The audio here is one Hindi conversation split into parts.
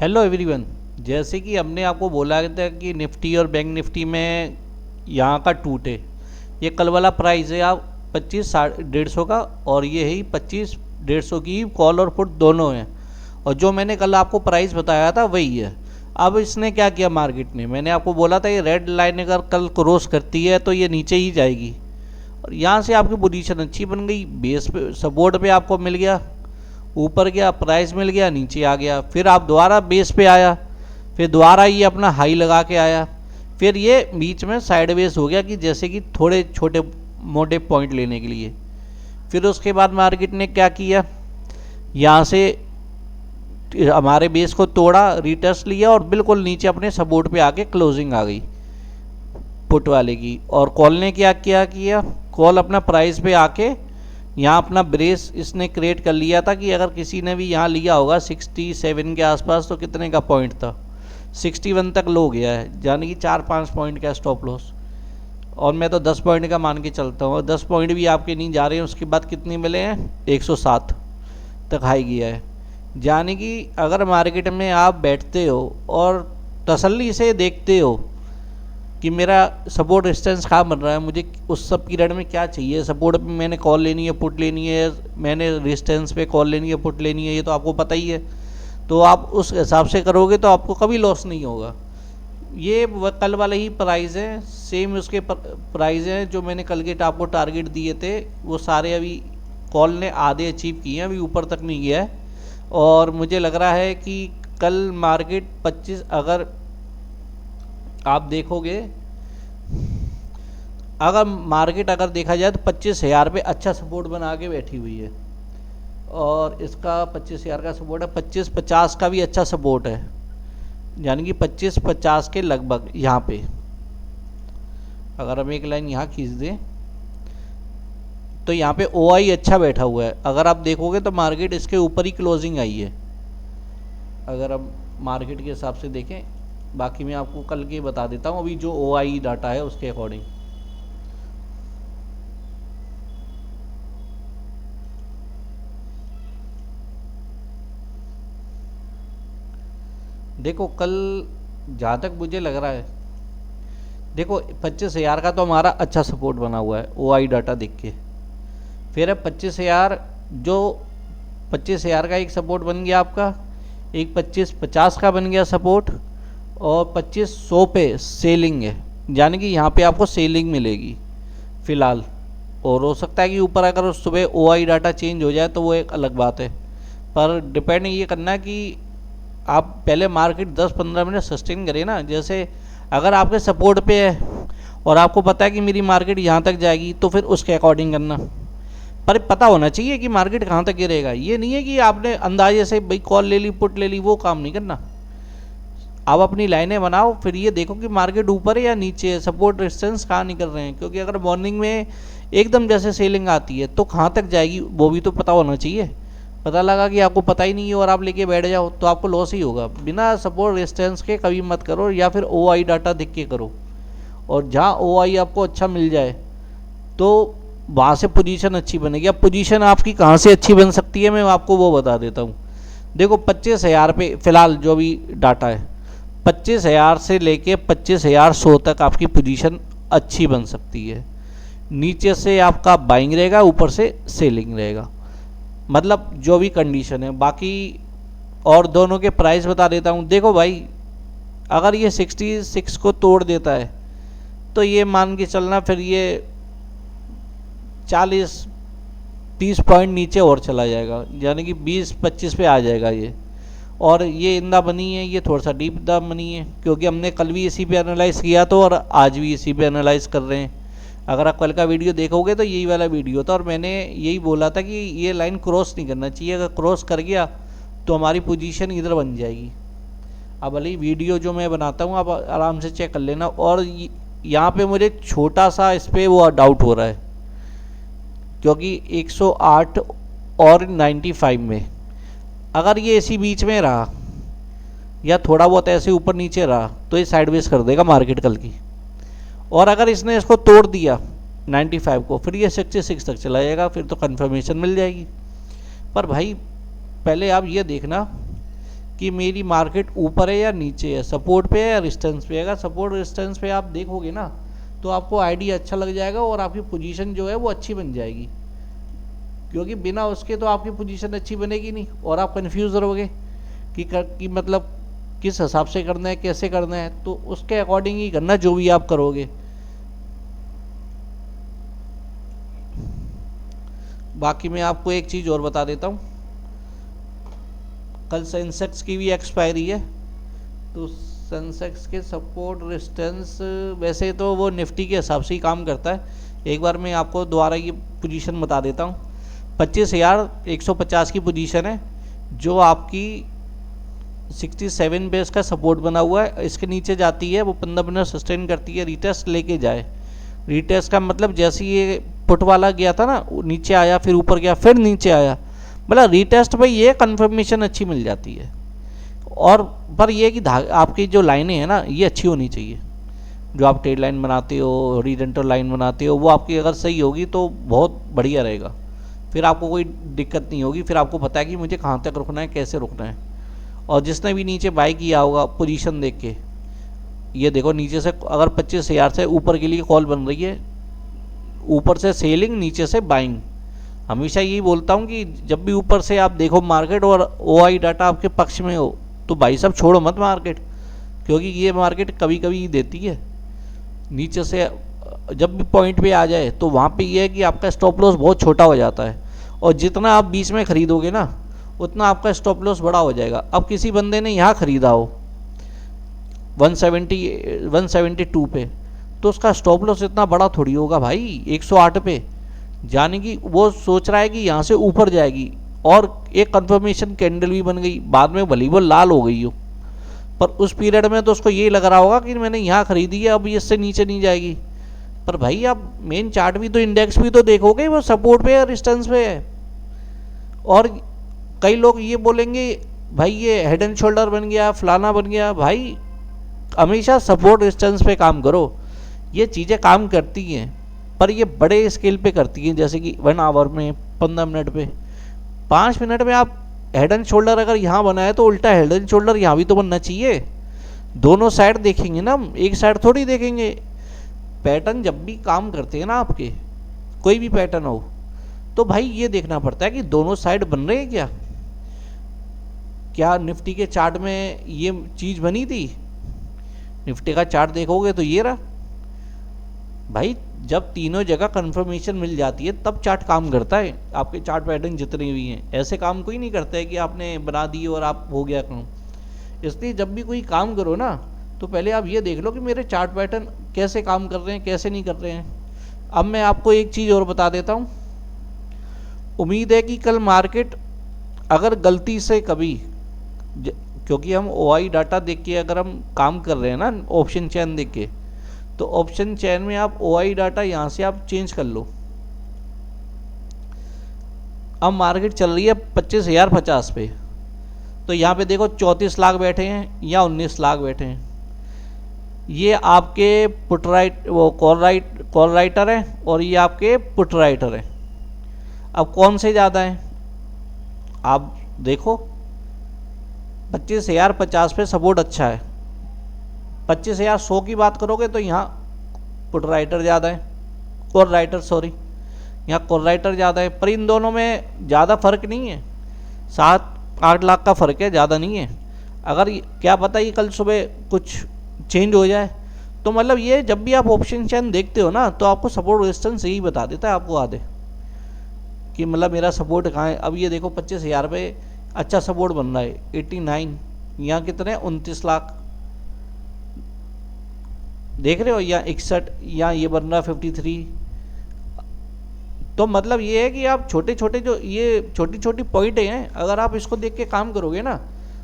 Hello everyone. जैसे कि हमने आपको बोला था कि निफ्टी और बैंक निफ्टी में यहाँ का टूट है। ये कल वाला प्राइस है आप 25,150 का, और ये ही 25,150 की कॉल और पुट दोनों हैं। और जो मैंने कल आपको प्राइस बताया था वही है। अब इसने क्या किया मार्केट ने, मैंने आपको बोला था ये रेड लाइन अगर कल क्रॉस करती है तो ये नीचे ही जाएगी, और यहाँ से आपकी पोजीशन अच्छी बन गई। बेस पे सपोर्ट पे आपको मिल गया, ऊपर गया, प्राइस मिल गया, नीचे आ गया, फिर आप दोबारा बेस पे आया, फिर दोबारा ये अपना हाई लगा के आया, फिर ये बीच में साइडवेज हो गया कि जैसे कि थोड़े छोटे मोटे पॉइंट लेने के लिए। फिर उसके बाद मार्केट ने क्या किया, यहाँ से हमारे बेस को तोड़ा, रिटेस्ट लिया और बिल्कुल नीचे अपने सपोर्ट पे आके क्लोजिंग आ गई पुट वाले की। और कॉल ने क्या किया, कॉल अपना प्राइस पे आके यहाँ अपना ब्रेस इसने क्रिएट कर लिया था कि अगर किसी ने भी यहाँ लिया होगा 67 के आसपास, तो कितने का पॉइंट था, 61 तक लो गया है, यानी कि 4-5 पॉइंट का स्टॉप लॉस। और मैं तो 10 पॉइंट का मान के चलता हूँ, और 10 पॉइंट भी आपके नहीं जा रहे हैं। उसके बाद कितने मिले हैं, 107 तक हाई गया है। यानी कि अगर मार्केट में आप बैठते हो और तसल्ली से देखते हो कि मेरा सपोर्ट रेजिस्टेंस कहाँ बन रहा है, मुझे उस सब पीरियड में क्या चाहिए, सपोर्ट पे मैंने कॉल लेनी है, पुट लेनी है, मैंने रेजिस्टेंस पे कॉल लेनी है, पुट लेनी है, ये तो आपको पता ही है। तो आप उस हिसाब से करोगे तो आपको कभी लॉस नहीं होगा। ये कल वाले ही प्राइस हैं, सेम उसके प्राइस हैं जो मैंने कल के आपको टारगेट दिए थे, वो सारे अभी कॉल ने आधे अचीव किए हैं, अभी ऊपर तक नहीं गया है। और मुझे लग रहा है कि कल मार्केट 25, अगर आप देखोगे, अगर मार्केट अगर देखा जाए तो 25,000 पे अच्छा सपोर्ट बना के बैठी हुई है, और इसका 25,000 का सपोर्ट है, 25,50 का भी अच्छा सपोर्ट है, यानी कि 25,50 के लगभग यहाँ पे अगर हम एक लाइन यहाँ खींच दें तो यहाँ पे OI अच्छा बैठा हुआ है। अगर आप देखोगे तो मार्केट इसके ऊपर ही क्लोजिंग आई है, अगर हम मार्केट के हिसाब से देखें। बाकी मैं आपको कल के बता देता हूँ, अभी जो OI डाटा है उसके अकॉर्डिंग। देखो कल जहाँ तक मुझे लग रहा है, देखो 25,000 का तो हमारा अच्छा सपोर्ट बना हुआ है OI डाटा देख के। फिर है 25,000, जो 25,000 का एक सपोर्ट बन गया आपका, एक 25,50 का बन गया सपोर्ट, और 25,100 पे सेलिंग है, यानी कि यहाँ पे आपको सेलिंग मिलेगी फ़िलहाल। और हो सकता है कि ऊपर अगर सुबह OI डाटा चेंज हो जाए तो वो एक अलग बात है, पर डिपेंड ये करना है कि आप पहले मार्केट 10-15 मिनट सस्टेन करें ना। जैसे अगर आपके सपोर्ट पे है और आपको पता है कि मेरी मार्केट यहाँ तक जाएगी, तो फिर उसके अकॉर्डिंग करना, पर पता होना चाहिए कि मार्केट कहाँ तक गिरेगा। ये नहीं है कि आपने अंदाजे से भाई कॉल ले ली, पुट ले ली, वो काम नहीं करना। आप अपनी लाइनें बनाओ, फिर ये देखो कि मार्केट ऊपर है या नीचे है, सपोर्ट रेजिस्टेंस कहाँ निकल रहे हैं। क्योंकि अगर मॉर्निंग में एकदम जैसे सेलिंग आती है तो कहाँ तक जाएगी वो भी तो पता होना चाहिए। पता लगा कि आपको पता ही नहीं है और आप लेके बैठ जाओ तो आपको लॉस ही होगा। बिना सपोर्ट रेजिस्टेंस के कभी मत करो, या फिर OI डाटा देख के करो। और जहाँ OI आपको अच्छा मिल जाए तो वहाँ से पोजीशन अच्छी बनेगी। अब पोजीशन आपकी कहाँ से अच्छी बन सकती है मैं आपको वो बता देता हूँ। देखो 25,000 पे फ़िलहाल जो भी डाटा है, 25,000 से लेके 25,100 तक आपकी पोजीशन अच्छी बन सकती है। नीचे से आपका बाइंग रहेगा, ऊपर से सेलिंग रहेगा, मतलब जो भी कंडीशन है। बाकी और दोनों के प्राइस बता देता हूँ। देखो भाई, अगर ये 66 को तोड़ देता है तो ये मान के चलना फिर ये 40-30 पॉइंट नीचे और चला जाएगा, यानी कि 20-25 पे आ जाएगा ये। और ये इंदा बनी है, ये थोड़ा सा डीप दा बनी है, क्योंकि हमने कल भी इसी पे एनालाइज़ किया था और आज भी इसी पे एनालाइज़ कर रहे हैं। अगर आप कल का वीडियो देखोगे तो यही वाला वीडियो था, और मैंने यही बोला था कि ये लाइन क्रॉस नहीं करना चाहिए। अगर क्रॉस कर गया तो हमारी पोजीशन इधर बन जाएगी। अब भले वीडियो जो मैं बनाता हूँ आप आराम से चेक कर लेना। और यहाँ पे मुझे छोटा सा इस पर वो डाउट हो रहा है, क्योंकि 108 और 95 में अगर ये इसी बीच में रहा या थोड़ा बहुत ऐसे ऊपर नीचे रहा तो ये साइडवेज कर देगा मार्केट कल की। और अगर इसने इसको तोड़ दिया 95 को, फिर ये 66 तक चला जाएगा, फिर तो कंफर्मेशन मिल जाएगी। पर भाई पहले आप ये देखना कि मेरी मार्केट ऊपर है या नीचे है, सपोर्ट पे है या रेजिस्टेंस पे है। अगर सपोर्ट रेजिस्टेंस पे आप देखोगे ना तो आपको आइडिया अच्छा लग जाएगा और आपकी पोजीशन जो है वो अच्छी बन जाएगी, क्योंकि बिना उसके तो आपकी पोजीशन अच्छी बनेगी नहीं और आप कंफ्यूज रहोगे कि मतलब किस हिसाब से करना है, कैसे करना है। तो उसके अकॉर्डिंग ही करना जो भी आप करोगे। बाकी मैं आपको एक चीज़ और बता देता हूँ, कल सेंसेक्स की भी एक्सपायरी है, तो सेंसेक्स के सपोर्ट रेजिस्टेंस वैसे तो वो निफ्टी के हिसाब से ही काम करता है। एक बार मैं आपको दोबारा ये पोजीशन बता देता हूँ। 25,150 की पोजीशन है जो आपकी 67 पे इसका सपोर्ट बना हुआ है। इसके नीचे जाती है वो 15 मिनट सस्टेन करती है, रीटेस्ट लेके जाए। रीटेस्ट का मतलब जैसे ये पुट वाला गया था ना, नीचे आया फिर ऊपर गया फिर नीचे आया, मतलब रीटेस्ट पे ये कंफर्मेशन अच्छी मिल जाती है। और पर ये कि आपकी जो लाइनें हैं ना ये अच्छी होनी चाहिए, जो आप ट्रेड लाइन बनाते हो, हॉरिजॉन्टल लाइन बनाते हो, वो आपकी अगर सही होगी तो बहुत बढ़िया रहेगा। फिर आपको कोई दिक्कत नहीं होगी, फिर आपको पता है कि मुझे कहाँ तक रुकना है, कैसे रुकना है। और जिसने भी नीचे बाई किया होगा पोजीशन देख के, ये देखो नीचे से अगर 25,000 से ऊपर के लिए कॉल बन रही है, ऊपर से सेलिंग नीचे से बाइंग। हमेशा यही बोलता हूँ कि जब भी ऊपर से आप देखो मार्केट और OI डाटा आपके पक्ष में हो तो भाई साहब छोड़ो मत मार्केट, क्योंकि ये मार्केट कभी कभी देती है। नीचे से जब भी पॉइंट पे आ जाए तो वहाँ पे ये है कि आपका स्टॉप लॉस बहुत छोटा हो जाता है, और जितना आप बीच में खरीदोगे ना उतना आपका स्टॉप लॉस बड़ा हो जाएगा। अब किसी बंदे ने यहाँ खरीदा हो 172 पे, तो उसका स्टॉप लॉस इतना बड़ा थोड़ी होगा भाई 108 पे, यानी कि वो सोच रहा है कि यहाँ से ऊपर जाएगी, और एक कंफर्मेशन कैंडल भी बन गई, बाद में भली वो लाल हो गई हो, पर उस पीरियड में तो उसको ये लग रहा होगा कि मैंने यहाँ खरीदी है अब ये इससे नीचे नहीं जाएगी। पर भाई आप मेन चार्ट भी तो, इंडेक्स भी तो देखोगे, वो सपोर्ट पे है, रेजिस्टेंस पे है। और कई लोग ये बोलेंगे भाई ये हेड एंड शोल्डर बन गया, फलाना बन गया। भाई हमेशा सपोर्ट रेजिस्टेंस पे काम करो, ये चीज़ें काम करती हैं, पर ये बड़े स्केल पे करती हैं, जैसे कि 1 आवर में, 15 मिनट पे, 5 मिनट में आप हेड एंड शोल्डर अगर यहाँ बना है तो उल्टा हेड एंड शोल्डर यहाँ भी तो बनना चाहिए। दोनों साइड देखेंगे ना हम, एक साइड थोड़ी देखेंगे। पैटर्न जब भी काम करते हैं ना आपके, कोई भी पैटर्न हो, तो भाई ये देखना पड़ता है कि दोनों साइड बन रहे हैं क्या निफ्टी के चार्ट में ये चीज़ बनी थी। निफ्टी का चार्ट देखोगे तो ये रहा भाई, जब तीनों जगह कंफर्मेशन मिल जाती है तब चार्ट काम करता है। आपके चार्ट पैटर्न जितने भी हैं ऐसे काम कोई नहीं करता है कि आपने बना दी और आप हो गया काम। इसलिए जब भी कोई काम करो ना तो पहले आप ये देख लो कि मेरे चार्ट पैटर्न कैसे काम कर रहे हैं, कैसे नहीं कर रहे हैं। अब मैं आपको एक चीज़ और बता देता हूँ, उम्मीद है कि कल मार्केट अगर गलती से कभी, क्योंकि हम OI डाटा देख के अगर हम काम कर रहे हैं ना ऑप्शन चेन देख के, तो ऑप्शन चेन में आप OI डाटा यहाँ से आप चेंज कर लो। अब मार्केट चल रही है 25,050 पे, तो यहाँ पे देखो 34 लाख बैठे हैं या 19 लाख बैठे हैं। ये आपके पुट राइट, वो कॉल राइटर है, और ये आपके पुट राइटर है। अब कौन से ज़्यादा हैं आप देखो, 25,050 पे सपोर्ट अच्छा है। 25,100 की बात करोगे तो यहाँ पुट राइटर ज़्यादा है, कॉल राइटर सॉरी, यहाँ कॉल राइटर ज़्यादा है। पर इन दोनों में ज़्यादा फर्क नहीं है, 7-8 लाख का फ़र्क है, ज़्यादा नहीं है। अगर क्या पता ये कल सुबह कुछ चेंज हो जाए, तो मतलब ये जब भी आप ऑप्शन चेन देखते हो ना तो आपको सपोर्ट रेजिस्टेंस यही बता देता है आपको आधे, कि मतलब मेरा सपोर्ट कहाँ है। अब ये देखो 25,000 पे अच्छा सपोर्ट बन रहा है 89, यहाँ कितने 29 लाख देख रहे हो, या 61, यहाँ ये बन रहा 53। तो मतलब ये है कि आप छोटे छोटे जो ये छोटी छोटी पॉइंट हैं, अगर आप इसको देख के काम करोगे ना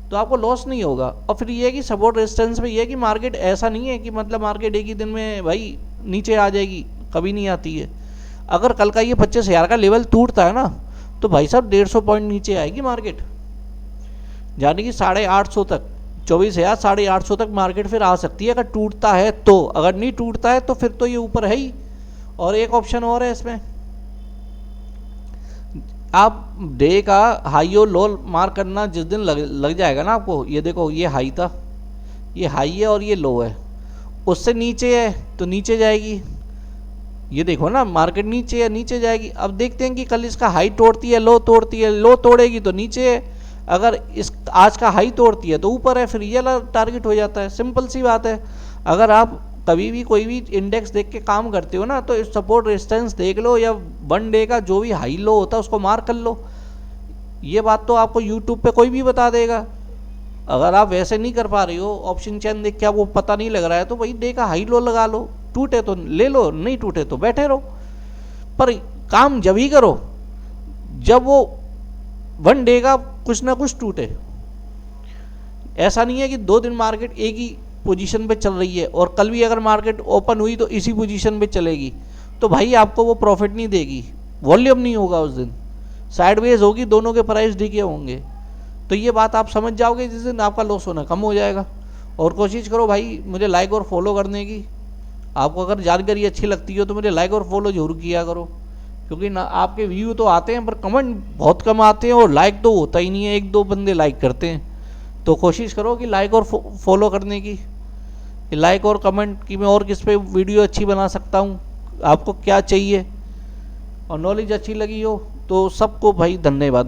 तो आपको लॉस नहीं होगा। और फिर ये है कि सपोर्ट रेजिस्टेंस पे ये है कि मार्केट ऐसा नहीं है कि मतलब मार्केट एक ही दिन में भाई नीचे आ जाएगी, कभी नहीं आती है। अगर कल का ये 25,000 का लेवल टूटता है ना तो भाई साहब 150 पॉइंट नीचे आएगी मार्केट, यानी कि 850 तक, 24,000 850 तक मार्केट फिर आ सकती है अगर टूटता है तो। अगर नहीं टूटता है तो फिर तो ये ऊपर है ही। और एक ऑप्शन और है इसमें, आप डे का हाई और लो मार्क करना जिस दिन लग जाएगा ना आपको, ये देखो ये हाई था, ये हाई है और ये लो है, उससे नीचे है तो नीचे जाएगी। ये देखो ना मार्केट नीचे है, नीचे जाएगी। अब देखते हैं कि कल इसका हाई तोड़ती है, लो तोड़ती है, लो तोड़ेगी तो नीचे है, अगर इस आज का हाई तोड़ती है तो ऊपर है, फिर ये वाला टारगेट हो जाता है। सिंपल सी बात है। अगर आप कभी भी कोई भी इंडेक्स देख के काम करते हो ना, तो सपोर्ट रेजिस्टेंस देख लो या वन डे का जो भी हाई लो होता है उसको मार्क कर लो। ये बात तो आपको यूट्यूब पे कोई भी बता देगा। अगर आप वैसे नहीं कर पा रही हो, ऑप्शन चेन देख के आपको पता नहीं लग रहा है, तो भाई डे का हाई लो लगा लो, टूटे तो ले लो, नहीं टूटे तो बैठे रहो। पर काम जब ही करो जब वो वन डे का कुछ ना कुछ टूटे। ऐसा नहीं है कि 2 दिन मार्केट एक ही पोजीशन पे चल रही है और कल भी अगर मार्केट ओपन हुई तो इसी पोजीशन पे चलेगी, तो भाई आपको वो प्रॉफिट नहीं देगी, वॉल्यूम नहीं होगा उस दिन, साइडवेज होगी, दोनों के प्राइस डिके होंगे। तो ये बात आप समझ जाओगे, जिस दिन आपका लॉस होना कम हो जाएगा। और कोशिश करो भाई मुझे लाइक और फॉलो करने की। आपको अगर जानकारी अच्छी लगती हो तो मुझे लाइक और फॉलो जरूर किया करो, क्योंकि ना आपके व्यू तो आते हैं पर कमेंट बहुत कम आते हैं और लाइक तो होता ही नहीं है, 1-2 बंदे लाइक करते हैं। तो कोशिश करो कि लाइक और फॉलो करने की, लाइक और कमेंट कि मैं और किस पे वीडियो अच्छी बना सकता हूँ, आपको क्या चाहिए, और नॉलेज अच्छी लगी हो तो सबको भाई धन्यवाद।